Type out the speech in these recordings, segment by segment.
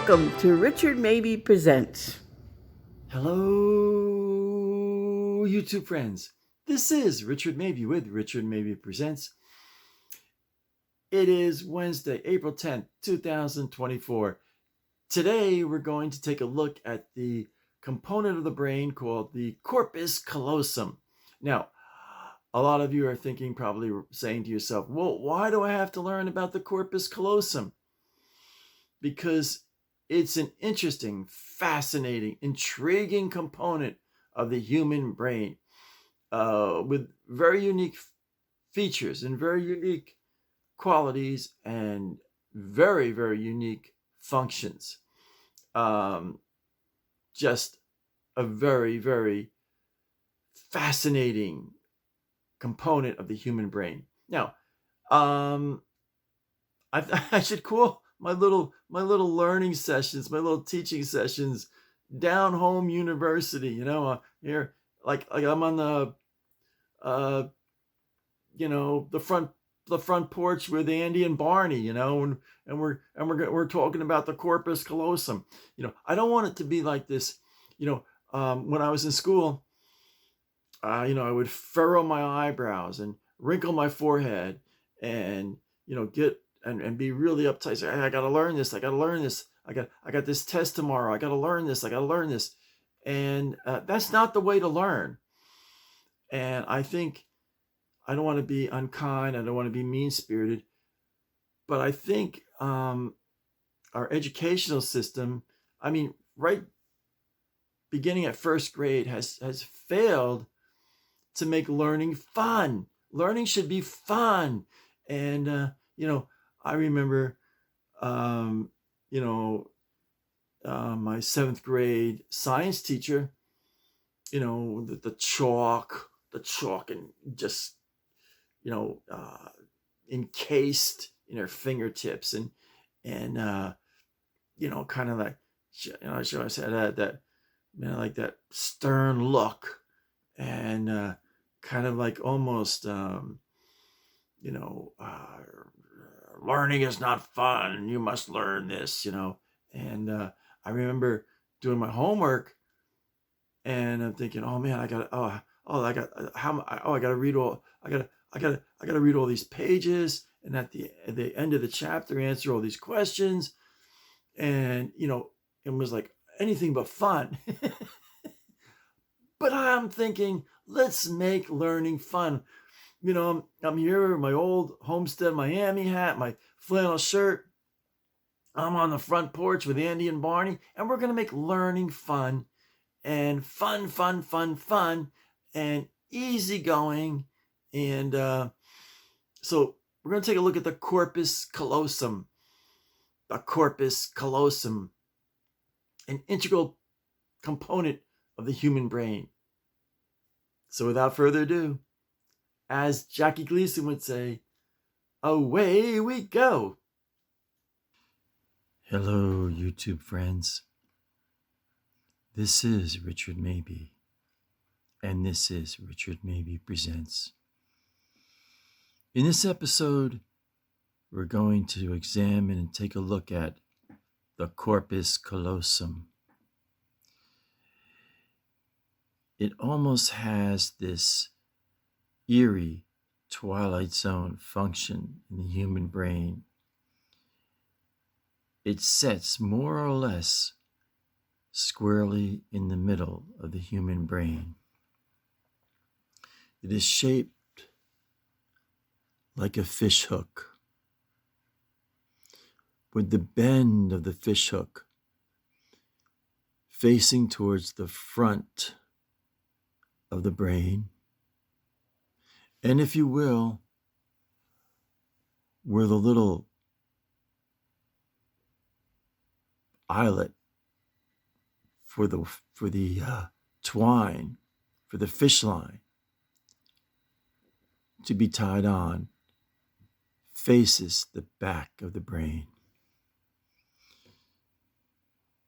Welcome to Richard Mabey Presents. Hello, YouTube friends. This is Richard Mabey with Richard Mabey Presents. It is Wednesday, April 10th, 2024. Today, we're going to take a look at the component of the brain called the corpus callosum. Now, a lot of you are thinking, probably saying to yourself, well, why do I have to learn about the corpus callosum? Because it's an interesting, fascinating, intriguing component of the human brain with very unique features and very unique qualities and very, very unique functions. Just a very, very fascinating component of the human brain. Now, I should call my little learning sessions, my little teaching sessions, down home university. Here, like I'm on the the front porch with Andy and Barney. And we're talking about the corpus callosum. I don't want it to be like this. When I was in school, I would furrow my eyebrows and wrinkle my forehead and get and be really uptight. Say, I got to learn this. I got to learn this. I got this test tomorrow. I got to learn this. I got to learn this. And that's not the way to learn. And I think I don't want to be unkind. I don't want to be mean-spirited. But I think our educational system, right beginning at first grade, has failed to make learning fun. Learning should be fun. And, I remember, my seventh grade science teacher, the chalk and just, encased in her fingertips and kind of like, she always had that, like that stern look and kind of like almost, learning is not fun. You must learn this, And I remember doing my homework, and I'm thinking, oh man, I got to read all these pages, and at the end of the chapter, answer all these questions, and it was like anything but fun. But I'm thinking, let's make learning fun. I'm here in my old Homestead Miami hat, my flannel shirt. I'm on the front porch with Andy and Barney, and we're going to make learning fun and fun, and easygoing. And so we're going to take a look at the corpus callosum. The corpus callosum, an integral component of the human brain. So without further ado, as Jackie Gleason would say, away we go. Hello, YouTube friends. This is Richard Mabey, and this is Richard Mabey Presents. In this episode, we're going to examine and take a look at the corpus callosum. It almost has this eerie Twilight Zone function in the human brain. It sets more or less squarely in the middle of the human brain. It is shaped like a fish hook, with the bend of the fish hook facing towards the front of the brain, and if you will, where the little eyelet for the twine, for the fish line to be tied on, faces the back of the brain.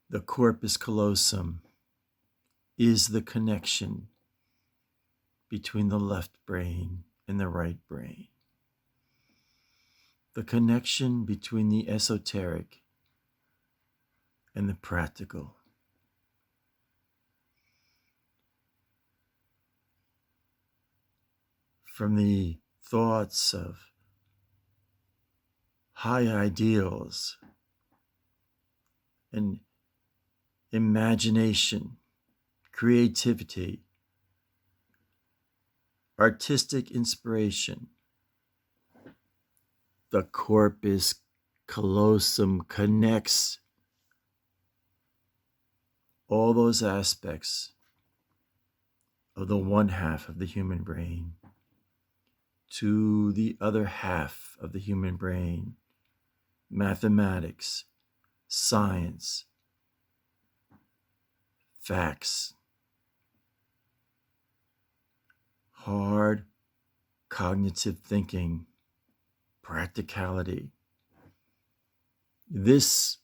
The corpus callosum is the connection between the left brain and the right brain. The connection between the esoteric and the practical. From the thoughts of high ideals and imagination, creativity, artistic inspiration, the Corpus Callosum connects all those aspects of the one half of the human brain to the other half of the human brain: mathematics, science, facts, hard cognitive thinking, practicality. This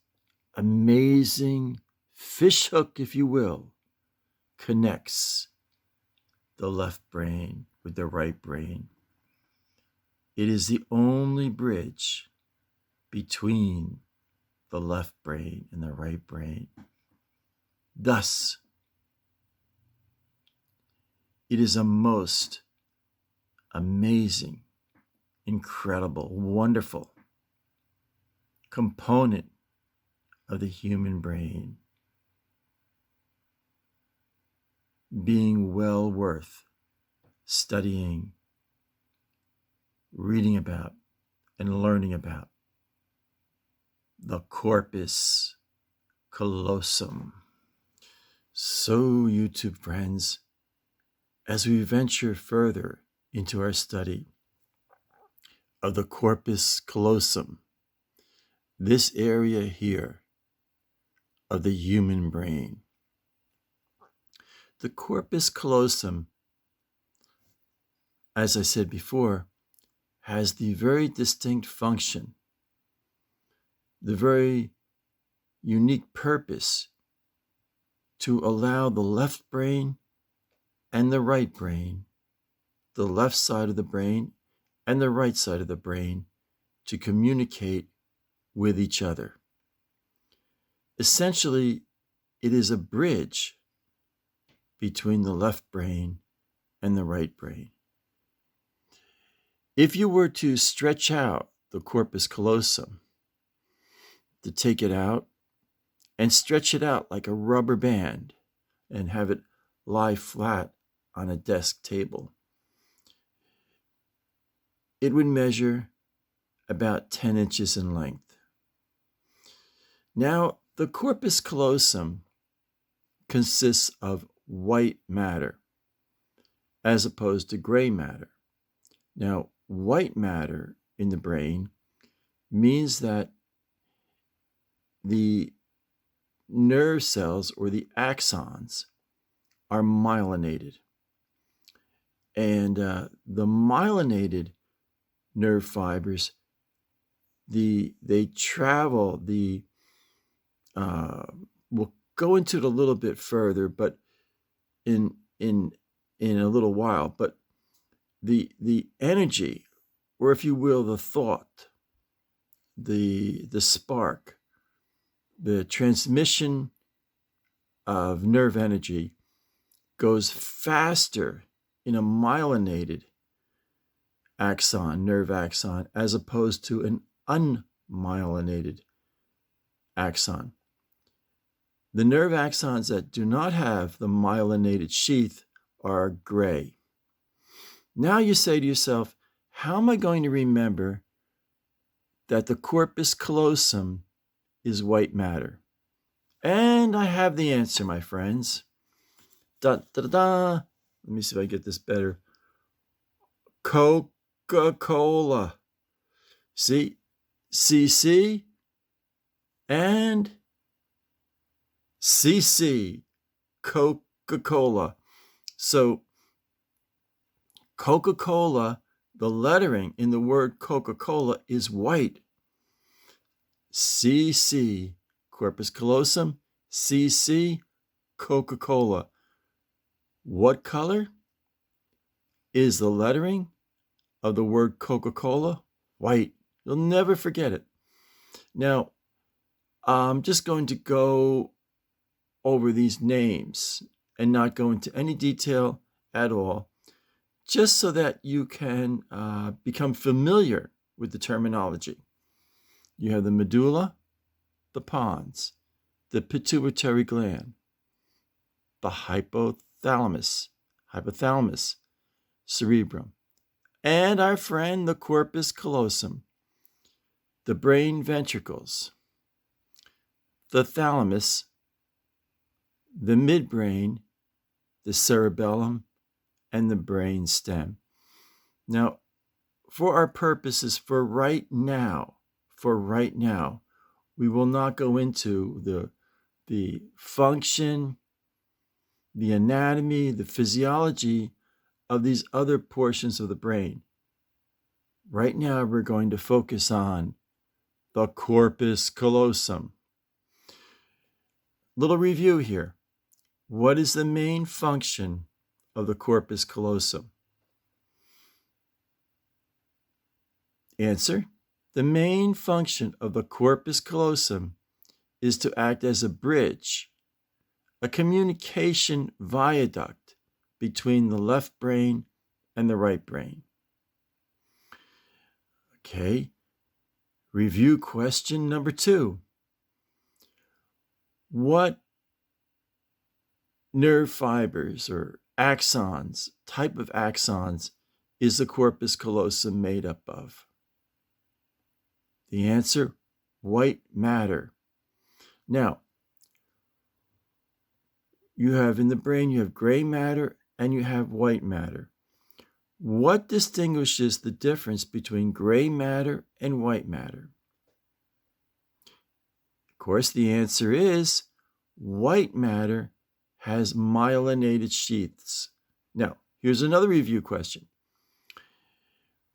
amazing fishhook, if you will, connects the left brain with the right brain. It is the only bridge between the left brain and the right brain. Thus, it is a most amazing, incredible, wonderful component of the human brain, being well worth studying, reading about, and learning about. The Corpus Callosum. So, YouTube friends, as we venture further into our study of the Corpus Callosum, this area here of the human brain, the Corpus Callosum, as I said before, has the very distinct function, the very unique purpose to allow the left brain and the right brain, the left side of the brain and the right side of the brain, to communicate with each other. Essentially, it is a bridge between the left brain and the right brain. If you were to stretch out the Corpus Callosum, to take it out and stretch it out like a rubber band and have it lie flat on a desk table, it would measure about 10 inches in length. Now, the Corpus Callosum consists of white matter as opposed to gray matter. Now, white matter in the brain means that the nerve cells, or the axons, are myelinated. And the myelinated nerve fibers, they travel we'll go into it a little bit further, but in a little while, but the energy, or if you will, the thought, the spark, the transmission of nerve energy goes faster in a myelinated axon, nerve axon, as opposed to an unmyelinated axon. The nerve axons that do not have the myelinated sheath are gray. Now you say to yourself, how am I going to remember that the Corpus Callosum is white matter? And I have the answer, my friends. Da, da, da, da. Let me see if I get this better. Coca-Cola. See? CC and CC. Coca-Cola. So, Coca-Cola, the lettering in the word Coca-Cola is white. CC, Corpus Callosum, CC, Coca-Cola. What color is the lettering of the word Coca-Cola? White. You'll never forget it. Now, I'm just going to go over these names and not go into any detail at all, just so that you can become familiar with the terminology. You have the medulla, the pons, the pituitary gland, the hypothalamus, cerebrum, and our friend the corpus callosum, the brain ventricles, the thalamus, the midbrain, the cerebellum, and the brain stem. Now, for our purposes, for right now, we will not go into the function, the anatomy, the physiology of these other portions of the brain. Right now, we're going to focus on the corpus callosum. Little review here. What is the main function of the corpus callosum? Answer: the main function of the corpus callosum is to act as a bridge, a communication viaduct between the left brain and the right brain. Okay, review question number 2. What nerve fibers or axons, type of axons, is the corpus callosum made up of? The answer: white matter. Now, you have in the brain, you have gray matter and you have white matter. What distinguishes the difference between gray matter and white matter? Of course, the answer is white matter has myelinated sheaths. Now, here's another review question.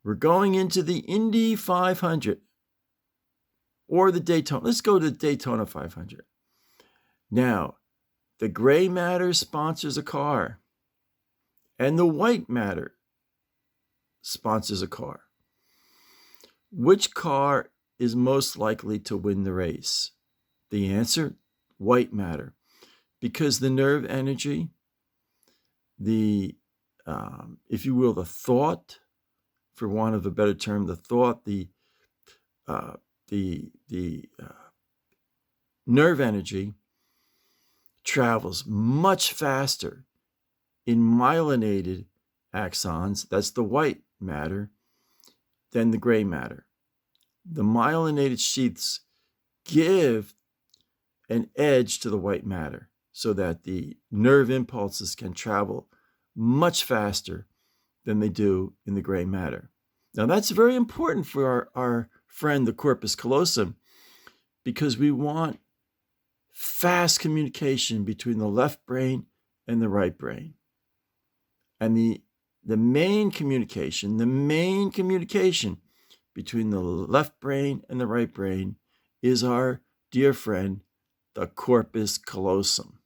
We're going into the Indy 500 or the Daytona. Let's go to the Daytona 500. Now, the gray matter sponsors a car, and the white matter sponsors a car. Which car is most likely to win the race? The answer: white matter, because the nerve energy, the if you will, the thought, for want of a better term, the thought, the nerve energy travels much faster in myelinated axons, that's the white matter, than the gray matter. The myelinated sheaths give an edge to the white matter so that the nerve impulses can travel much faster than they do in the gray matter. Now, that's very important for our friend, the corpus callosum, because we want fast communication between the left brain and the right brain. And the main communication between the left brain and the right brain is our dear friend, the corpus callosum.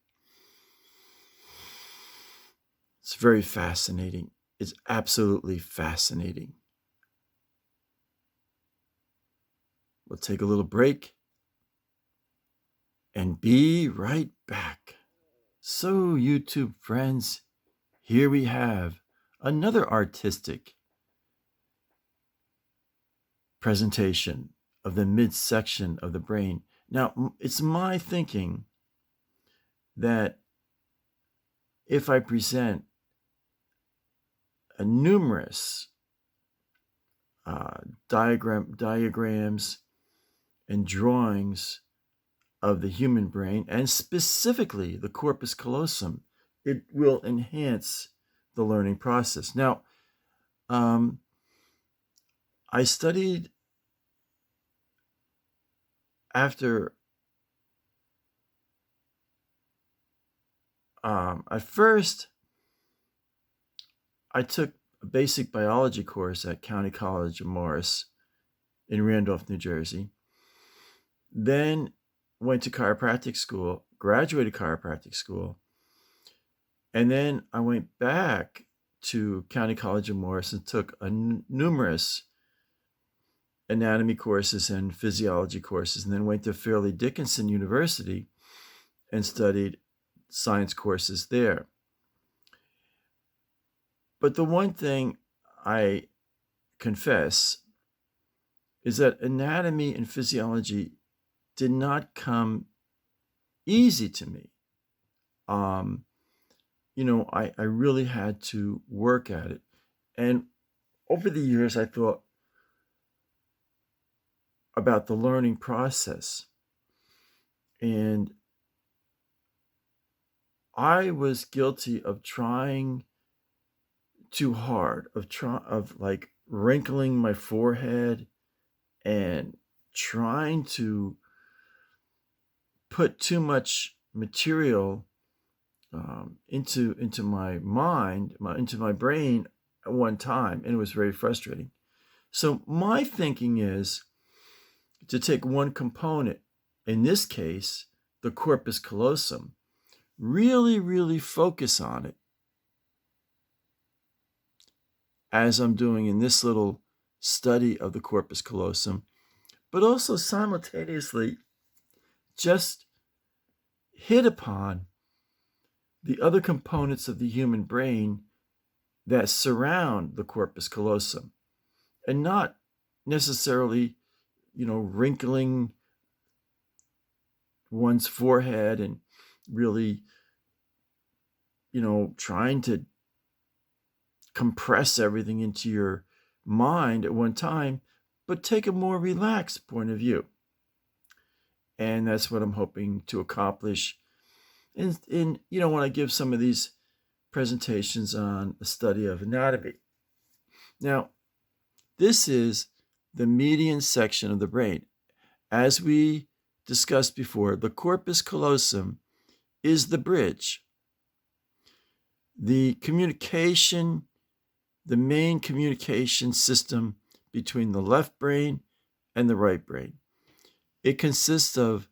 It's very fascinating. It's absolutely fascinating. We'll take a little break and be right back. So, YouTube friends, here we have another artistic presentation of the midsection of the brain. Now, it's my thinking that if I present a numerous diagrams and drawings of the human brain, and specifically the corpus callosum, it will enhance the learning process. Now, I studied after at first I took a basic biology course at County College of Morris in Randolph, New Jersey. Then went to chiropractic school, graduated chiropractic school, and then I went back to County College of Morris and took numerous anatomy courses and physiology courses, and then went to Fairleigh Dickinson University and studied science courses there. But the one thing I confess is that anatomy and physiology did not come easy to me. I really had to work at it. And over the years, I thought about the learning process. And I was guilty of trying too hard, of like wrinkling my forehead and trying to put too much material into my mind, into my brain at one time, and it was very frustrating. So my thinking is to take one component, in this case, the corpus callosum, really, really focus on it, as I'm doing in this little study of the corpus callosum, but also simultaneously just hit upon the other components of the human brain that surround the corpus callosum, and not necessarily, wrinkling one's forehead and really, trying to compress everything into your mind at one time, but take a more relaxed point of view. And that's what I'm hoping to accomplish in when I give some of these presentations on the study of anatomy. Now, this is the median section of the brain. As we discussed before, the corpus callosum is the bridge. The main communication system between the left brain and the right brain. It consists of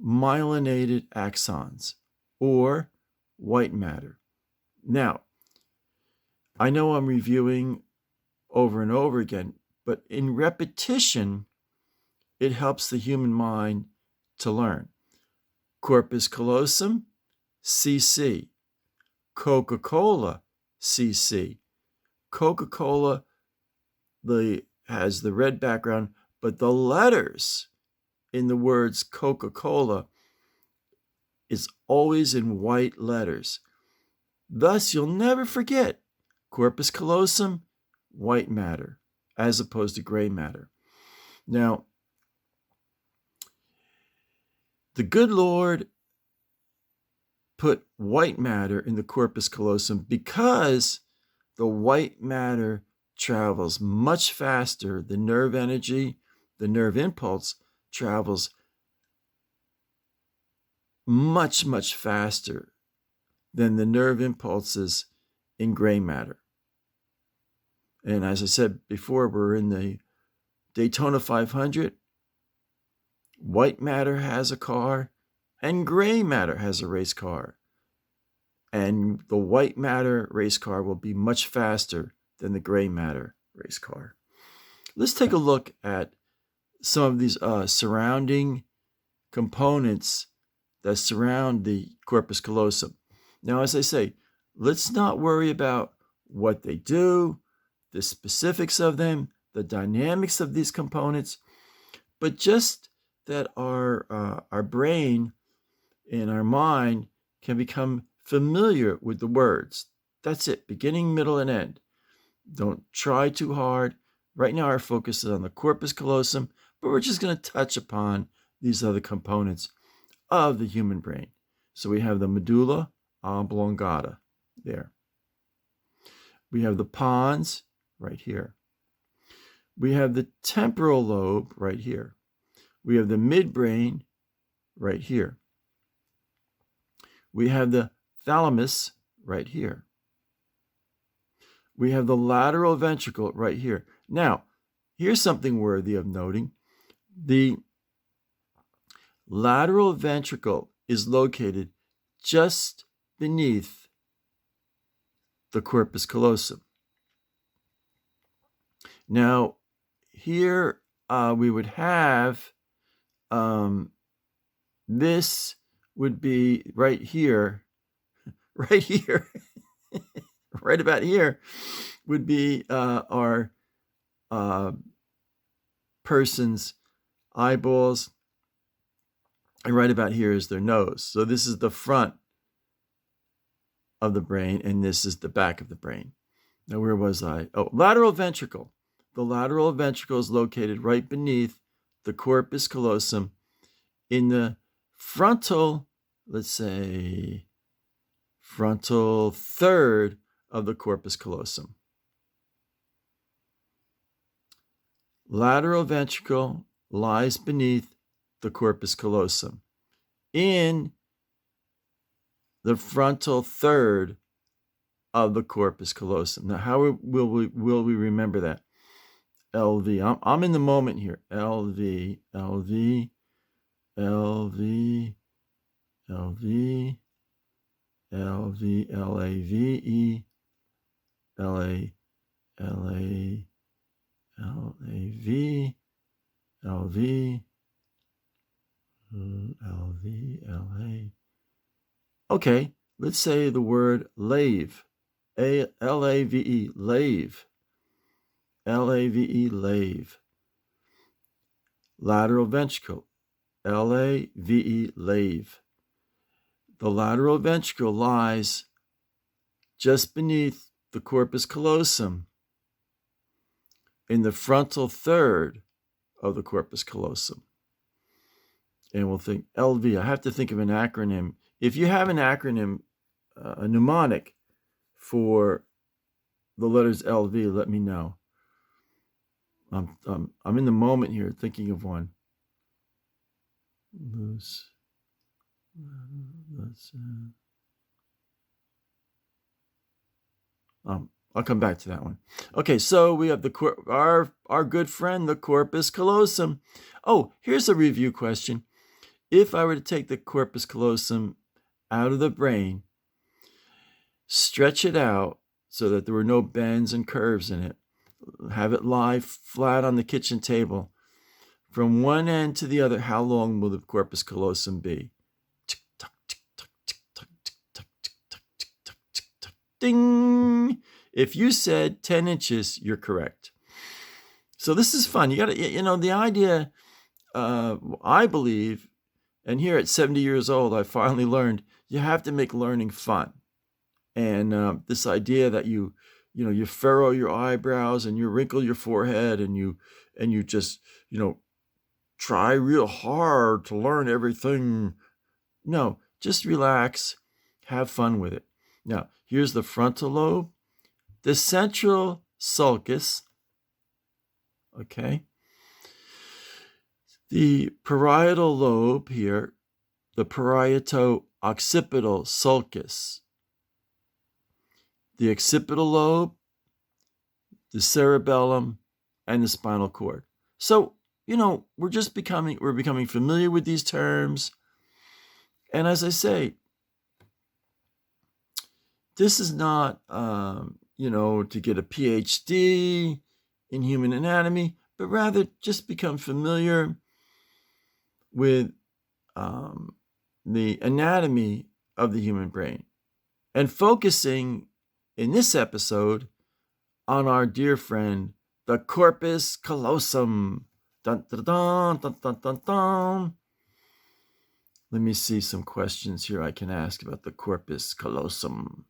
myelinated axons, or white matter. Now, I know I'm reviewing over and over again, but in repetition, it helps the human mind to learn. Corpus callosum, CC. Coca-Cola, CC. Coca-Cola has the red background, but the letters in the words Coca-Cola is always in white letters. Thus, you'll never forget corpus callosum, white matter, as opposed to gray matter. Now, the good Lord put white matter in the corpus callosum because the white matter travels much faster. The nerve energy, the nerve impulse travels much, much faster than the nerve impulses in gray matter. And as I said before, we're in the Daytona 500. White matter has a car, and gray matter has a race car. And the white matter race car will be much faster than the gray matter race car. Let's take a look at some of these surrounding components that surround the corpus callosum. Now, as I say, let's not worry about what they do, the specifics of them, the dynamics of these components, but just that our brain and our mind can become familiar with the words. That's it, beginning, middle, and end. Don't try too hard. Right now, our focus is on the corpus callosum, but we're just going to touch upon these other components of the human brain. So we have the medulla oblongata there. We have the pons right here. We have the temporal lobe right here. We have the midbrain right here. We have the thalamus right here. We have the lateral ventricle right here. Now, here's something worthy of noting. The lateral ventricle is located just beneath the corpus callosum. Now, here we would have this would be right here, right here, right about here would be our person's eyeballs, and right about here is their nose. So this is the front of the brain, and this is the back of the brain. Now, where was I? Oh, lateral ventricle. The lateral ventricle is located right beneath the corpus callosum in the frontal, let's say, frontal third of the corpus callosum. Lateral ventricle lies beneath the corpus callosum in the frontal third of the corpus callosum. Now, how will we remember that? LV. I'm in the moment here. LV, LV, LV, LV, LV, LAVE, LA, LA, LAV, LV, LV, LA. Okay, let's say the word lave. Lave, lave. Lave, lave. Lateral ventricle. Lave, lave. The lateral ventricle lies just beneath the corpus callosum in the frontal third of the corpus callosum. And we'll think LV. I have to think of an acronym. If you have an acronym, a mnemonic for the letters LV, let me know. I'm in the moment here thinking of one. I'll come back to that one. Okay, so we have our good friend, the corpus callosum. Oh, here's a review question. If I were to take the corpus callosum out of the brain, stretch it out so that there were no bends and curves in it, have it lie flat on the kitchen table, from one end to the other, how long will the corpus callosum be? Ding! If you said 10 inches, you're correct. So this is fun. You got to, the idea, I believe, and here at 70 years old, I finally learned you have to make learning fun. And this idea that you furrow your eyebrows and you wrinkle your forehead and you just, try real hard to learn everything. No, just relax, have fun with it. Now, here's the frontal lobe, the central sulcus, okay? The parietal lobe here, the parieto-occipital sulcus. The occipital lobe, the cerebellum, and the spinal cord. So, we're becoming familiar with these terms. And as I say, this is not, to get a PhD in human anatomy, but rather just become familiar with the anatomy of the human brain, and focusing in this episode on our dear friend, the corpus callosum. Dun, dun, dun, dun, dun, dun, dun. Let me see some questions here I can ask about the corpus callosum.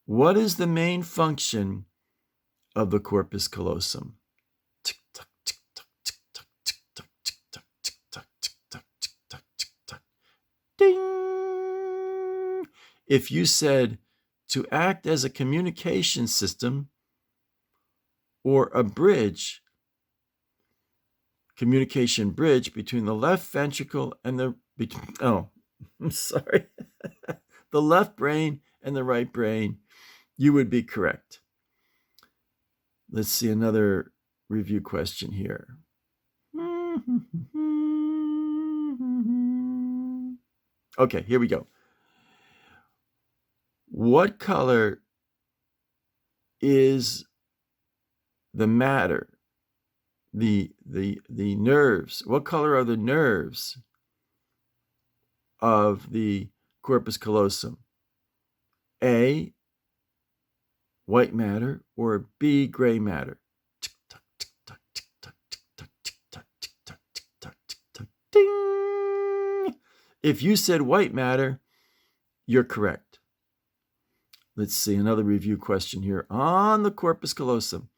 What is the main function of the corpus callosum? Ding! If you said to act as a communication system or a bridge, communication bridge between the left ventricle and the left brain and the right brain, you would be correct. Let's see another review question here. Okay, here we go. What color is the matter, the nerves? What color are the nerves of the corpus callosum? A, white matter, or B, gray matter? Ding! If you said white matter, you're correct. Let's see another review question here on the corpus callosum.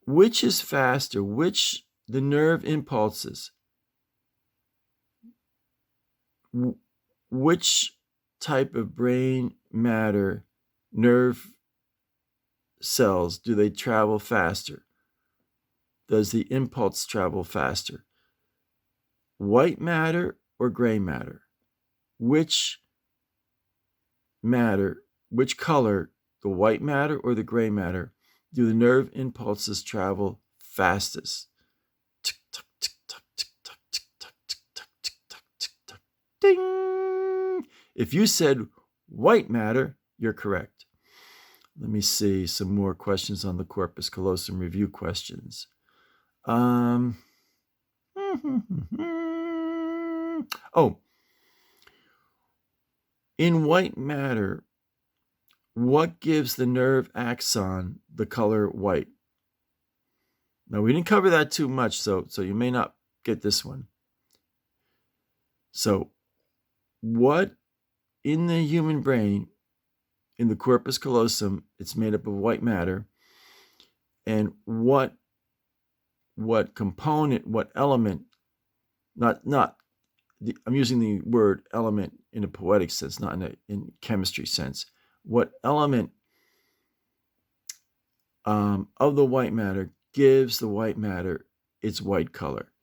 Which is faster? Which the nerve impulses? Which type of brain matter nerve cells do they travel faster? Does the impulse travel faster? White matter or gray matter? Which matter, which color, the white matter or the gray matter, do the nerve impulses travel fastest? Ding! If you said white matter, you're correct. Let me see some more questions on the corpus callosum review questions. Oh, in white matter, what gives the nerve axon the color white? Now, we didn't cover that too much, so you may not get this one. So, what in the human brain, in the corpus callosum, it's made up of white matter, and what component, what element, I'm using the word element in a poetic sense, not in chemistry sense. What element of the white matter gives the white matter its white color?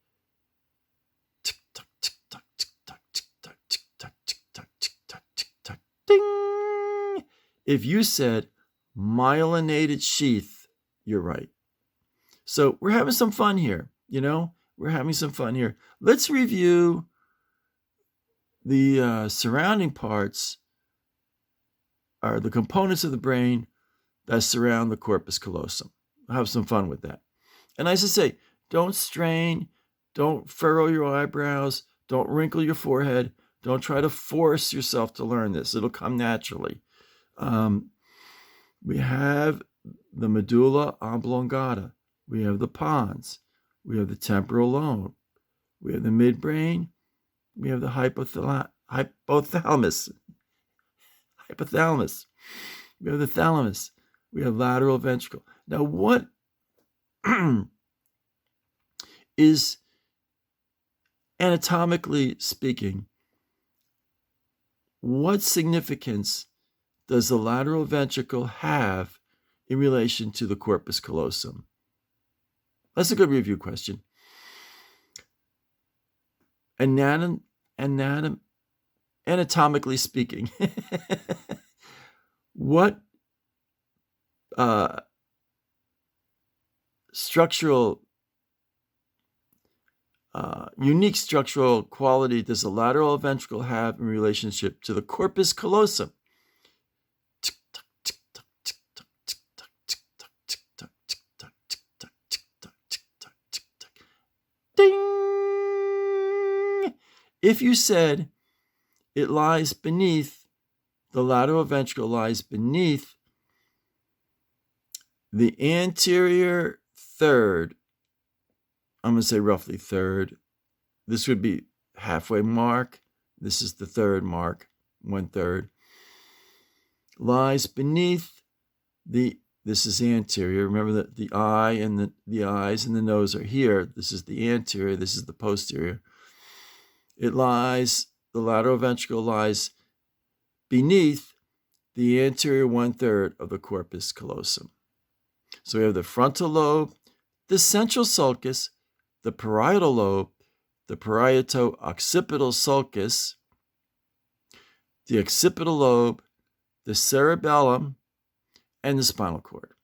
Ding! If you said myelinated sheath, you're right. So we're having some fun here, We're having some fun here. Let's review the surrounding parts, are the components of the brain that surround the corpus callosum. I'll have some fun with that. And as I say, don't strain, don't furrow your eyebrows, don't wrinkle your forehead, don't try to force yourself to learn this. It'll come naturally. We have the medulla oblongata. We have the pons. We have the temporal lobe. We have the midbrain. We have the hypothalamus. We have the thalamus. We have lateral ventricle. Now, what is, anatomically speaking, what significance does the lateral ventricle have in relation to the corpus callosum? That's a good review question. Anatomically speaking, what unique structural quality does the lateral ventricle have in relationship to the corpus callosum? Ding! If you said it lies beneath, the lateral ventricle lies beneath the anterior third, I'm going to say roughly third. This would be halfway mark. This is the third mark, 1/3. Lies beneath this is anterior. Remember that the eye and the eyes and the nose are here. This is the anterior. This is the posterior. The lateral ventricle lies beneath the anterior 1/3 of the corpus callosum. So we have the frontal lobe, the central sulcus, the parietal lobe, the parieto-occipital sulcus, the occipital lobe, the cerebellum, and the spinal cord.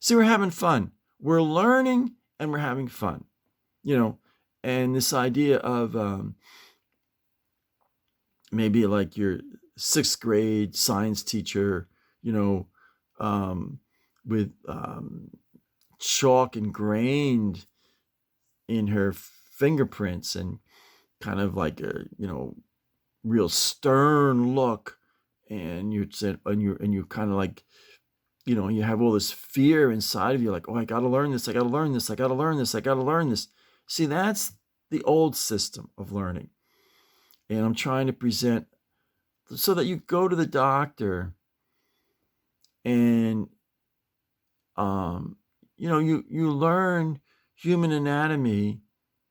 See, we're having fun. We're learning and we're having fun. And this idea of maybe like your 6th grade science teacher, chalk ingrained in her fingerprints, and kind of like a real stern look, and you kind of like you have all this fear inside of you, like, oh, I got to learn this, I got to learn this, I got to learn this, I got to learn this. See, that's the old system of learning, and I'm trying to present so that you go to the doctor and you learn human anatomy.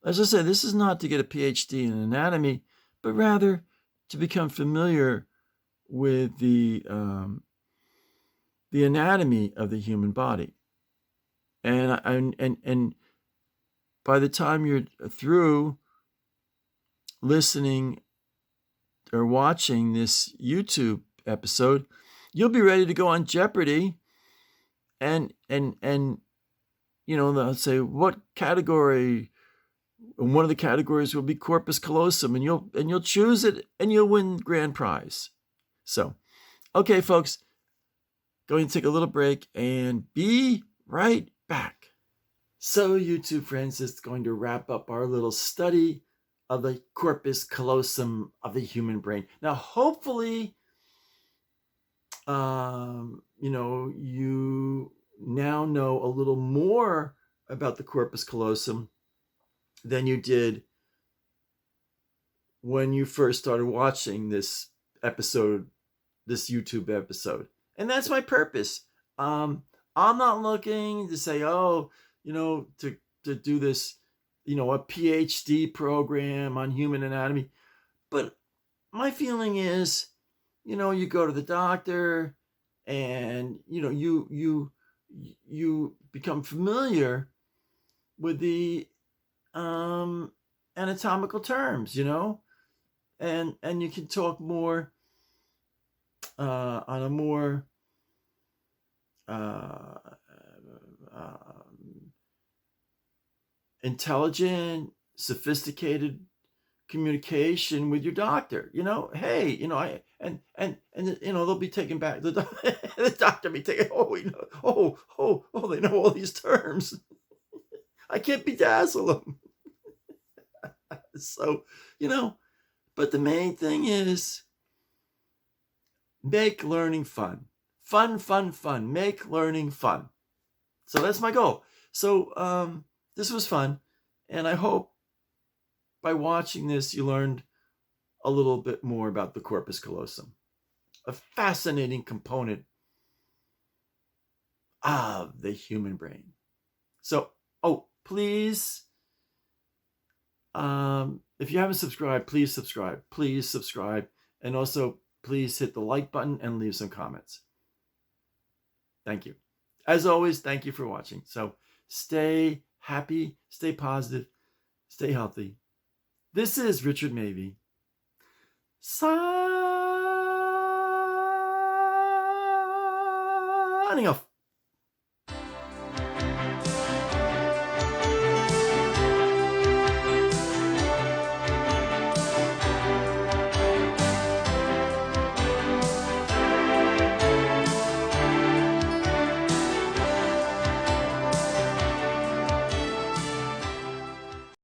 As I said, this is not to get a PhD in anatomy, but rather to become familiar with the anatomy of the human body. And by the time you're through listening or watching this YouTube episode, you'll be ready to go on Jeopardy, and they'll say what category, and one of the categories will be Corpus Callosum, and you'll choose it, and you'll win grand prize. So, okay, folks, going to take a little break and be right back. So, YouTube friends, it's going to wrap up our little study of the corpus callosum of the human brain. Now, hopefully, you now know a little more about the corpus callosum than you did when you first started watching this YouTube episode. And that's my purpose. I'm not looking to say, to do this, a PhD program on human anatomy. But my feeling is, you go to the doctor, and, you become familiar with the anatomical terms, and you can talk more on a more intelligent, sophisticated communication with your doctor. Hey, they'll be taken back. The doctor be taken. They know all these terms. I can't bedazzle them. So, but the main thing is make learning fun. Fun. Make learning fun. So that's my goal. So this was fun. And I hope by watching this, you learned a little bit more about the corpus callosum, a fascinating component of the human brain. So, please, if you haven't subscribed, please subscribe. Please subscribe. And also, please hit the like button and leave some comments. Thank you. As always, thank you for watching. So stay happy, stay positive, stay healthy. This is Richard Mabey, signing off.